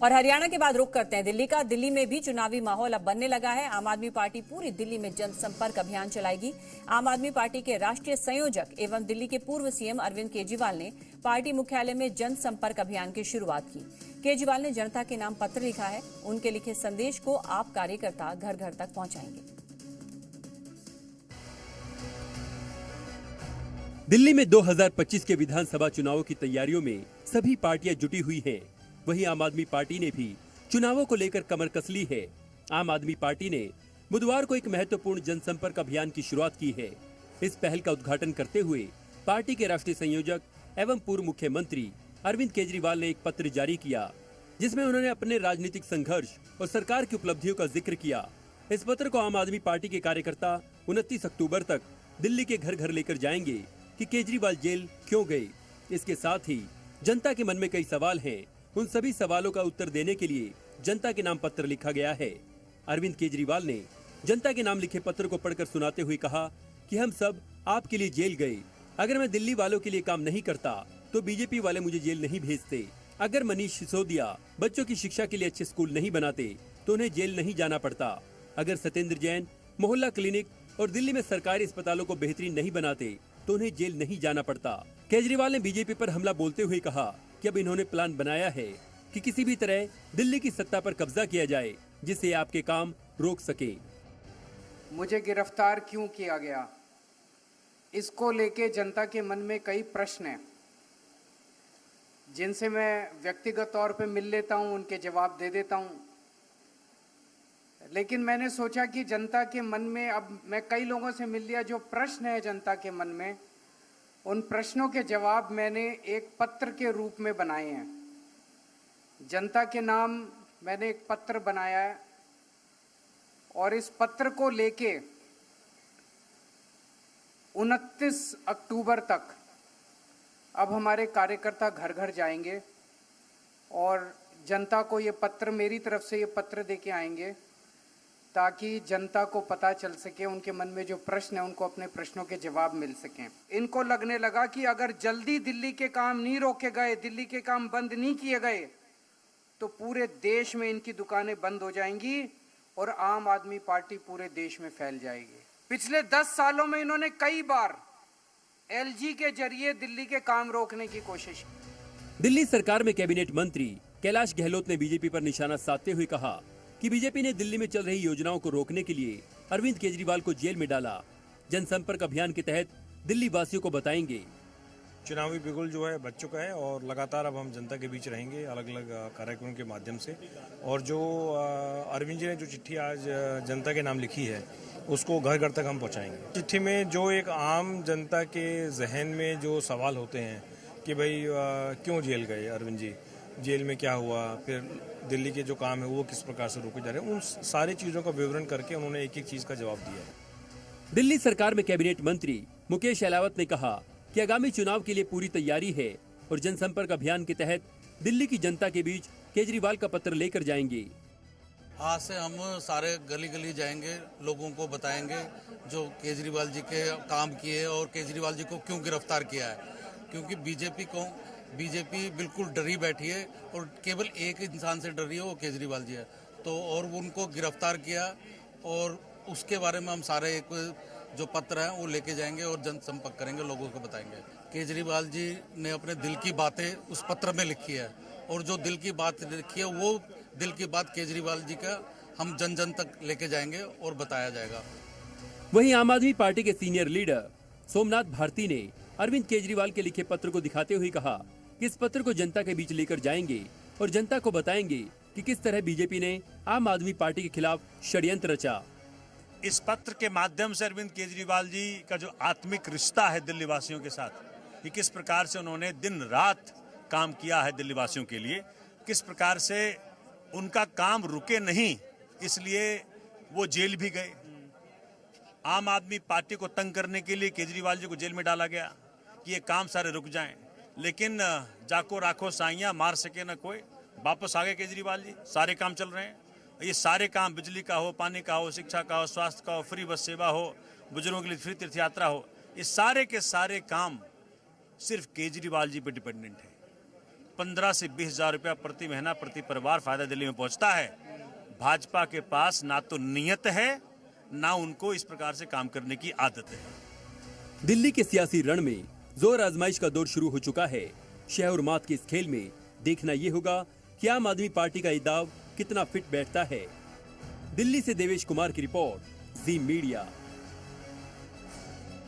और हरियाणा के बाद रुख करते हैं दिल्ली का। दिल्ली में भी चुनावी माहौल अब बनने लगा है। आम आदमी पार्टी पूरी दिल्ली में जनसंपर्क अभियान चलाएगी। आम आदमी पार्टी के राष्ट्रीय संयोजक एवं दिल्ली के पूर्व सीएम अरविंद केजरीवाल ने पार्टी मुख्यालय में जनसंपर्क अभियान की शुरुआत की। केजरीवाल ने जनता के नाम पत्र लिखा है। उनके लिखे संदेश को आप कार्यकर्ता घर घर तक पहुंचाएंगे। दिल्ली में 2025 के विधानसभा चुनावों की तैयारियों में सभी पार्टियां जुटी हुई हैं। वहीं आम आदमी पार्टी ने भी चुनावों को लेकर कमर कस ली है। आम आदमी पार्टी ने बुधवार को एक महत्वपूर्ण जनसंपर्क अभियान की शुरुआत की है। इस पहल का उद्घाटन करते हुए पार्टी के राष्ट्रीय संयोजक एवं पूर्व मुख्यमंत्री अरविंद केजरीवाल ने एक पत्र जारी किया, जिसमें उन्होंने अपने राजनीतिक संघर्ष और सरकार की उपलब्धियों का जिक्र किया। इस पत्र को आम आदमी पार्टी के कार्यकर्ता 29 अक्टूबर तक दिल्ली के घर घर लेकर जाएंगे कि केजरीवाल जेल क्यों गए। इसके साथ ही जनता के मन में कई सवाल हैं। उन सभी सवालों का उत्तर देने के लिए जनता के नाम पत्र लिखा गया है। अरविंद केजरीवाल ने जनता के नाम लिखे पत्र को पढ़कर सुनाते हुए कहा कि हम सब आपके लिए जेल गए। अगर मैं दिल्ली वालों के लिए काम नहीं करता तो बीजेपी वाले मुझे जेल नहीं भेजते। अगर मनीष सिसोदिया बच्चों की शिक्षा के लिए अच्छे स्कूल नहीं बनाते तो उन्हें जेल नहीं जाना पड़ता। अगर सत्येंद्र जैन मोहल्ला क्लिनिक और दिल्ली में सरकारी अस्पतालों को बेहतरीन नहीं बनाते तो उन्हें जेल नहीं जाना पड़ता। केजरीवाल ने बीजेपी पर हमला बोलते हुए कहा कि अब इन्होंने प्लान बनाया है कि किसी भी तरह दिल्ली की सत्ता पर कब्जा किया जाए, जिससे आपके काम रोक सके। मुझे गिरफ्तार क्यों किया गया, इसको लेके जनता के मन में कई प्रश्न हैं, जिनसे मैं व्यक्तिगत तौर पे मिल लेता हूं, उनके जवाब दे देता हूं। लेकिन मैंने सोचा कि जनता के मन में, अब मैं कई लोगों से मिल लिया, जो प्रश्न है जनता के मन में, उन प्रश्नों के जवाब मैंने एक पत्र के रूप में बनाए हैं। जनता के नाम मैंने एक पत्र बनाया है और इस पत्र को लेके 29 अक्टूबर तक अब हमारे कार्यकर्ता घर घर जाएंगे और जनता को ये पत्र, मेरी तरफ से ये पत्र देके आएंगे, ताकि जनता को पता चल सके, उनके मन में जो प्रश्न है उनको अपने प्रश्नों के जवाब मिल सकें। इनको लगने लगा कि अगर जल्दी दिल्ली के काम नहीं रोके गए, दिल्ली के काम बंद नहीं किए गए, तो पूरे देश में इनकी दुकानें बंद हो जाएंगी और आम आदमी पार्टी पूरे देश में फैल जाएगी। पिछले 10 सालों में इन्होंने कई बार एलजी के जरिए दिल्ली के काम रोकने की कोशिश की। दिल्ली सरकार में कैबिनेट मंत्री कैलाश गहलोत ने बीजेपी पर निशाना साधते हुए कहा कि बीजेपी ने दिल्ली में चल रही योजनाओं को रोकने के लिए अरविंद केजरीवाल को जेल में डाला। जनसंपर्क अभियान के तहत दिल्ली वासियों को बताएंगे। चुनावी बिगुल जो है बच चुका है और लगातार अब हम जनता के बीच रहेंगे अलग अलग कार्यक्रमों के माध्यम से। और जो अरविंद जी ने जो चिट्ठी आज जनता के नाम लिखी है उसको घर घर तक हम पहुंचाएंगे। चिट्ठी में जो एक आम जनता के जहन में जो सवाल होते हैं कि भाई क्यों जेल गए अरविंद जी, जेल में क्या हुआ, फिर दिल्ली के जो काम है वो किस प्रकार से रोके जा रहे हैं, उन सारी चीज़ों का विवरण करके उन्होंने एक एक चीज़ का जवाब दिया है। दिल्ली सरकार में कैबिनेट मंत्री मुकेश अहलावत ने कहा कि आगामी चुनाव के लिए पूरी तैयारी है और जनसंपर्क अभियान के तहत दिल्ली की जनता के बीच केजरीवाल का पत्र लेकर जाएंगे। आज से हम सारे गली गली जाएंगे, लोगों को बताएंगे जो केजरीवाल जी के काम किए और केजरीवाल जी को क्यों गिरफ्तार किया है। क्योंकि बीजेपी बिल्कुल डरी बैठी है और केवल एक इंसान से डर रही है, वो केजरीवाल जी है। तो और उनको गिरफ्तार किया और उसके बारे में हम सारे एक जो पत्र है वो लेके जाएंगे और जनसंपर्क करेंगे, लोगों को बताएंगे। केजरीवाल जी ने अपने दिल की बातें उस पत्र में लिखी है और जो दिल की बात लिखी है वो दिल की बात केजरीवाल जी का हम जन जन तक लेके जाएंगे और बताया जाएगा। वहीं आम आदमी पार्टी के सीनियर लीडर सोमनाथ भारती ने अरविंद केजरीवाल के लिखे पत्र को दिखाते हुए कहा कि इस पत्र को जनता के बीच लेकर जाएंगे और जनता को बताएंगे कि किस तरह बीजेपी ने आम आदमी पार्टी के खिलाफ षड्यंत्र रचा। इस पत्र के माध्यम से अरविंद केजरीवाल जी का जो आत्मिक रिश्ता है दिल्ली वासियों के साथ, कि किस प्रकार से उन्होंने दिन रात काम किया है दिल्ली वासियों के लिए, किस प्रकार से उनका काम रुके नहीं, इसलिए वो जेल भी गए। आम आदमी पार्टी को तंग करने के लिए केजरीवाल जी को जेल में डाला गया कि ये काम सारे रुक जाएं, लेकिन जाको राखो साइयां मार सके न कोई, वापस आ गए केजरीवाल जी। सारे काम चल रहे हैं, ये सारे काम बिजली का हो, पानी का हो, शिक्षा का हो, स्वास्थ्य का हो, फ्री बस सेवा हो, बुजुर्गों के लिए फ्री तीर्थ यात्रा हो, ये सारे के सारे काम सिर्फ केजरीवाल जी पे डिपेंडेंट है। 15 से 20 हजार रुपया प्रति महीना प्रति परिवार फायदा दिल्ली में पहुंचता है। भाजपा के पास ना तो नियत है, ना उनको इस प्रकार से काम करने की आदत है। दिल्ली के सियासी रण में जोर आजमाइश का दौर शुरू हो चुका है। शह और मात के इस खेल में देखना यह होगा कि आम आदमी पार्टी का ये दाव कितना फिट बैठता है। दिल्ली से देवेश कुमार की रिपोर्ट, जी मीडिया।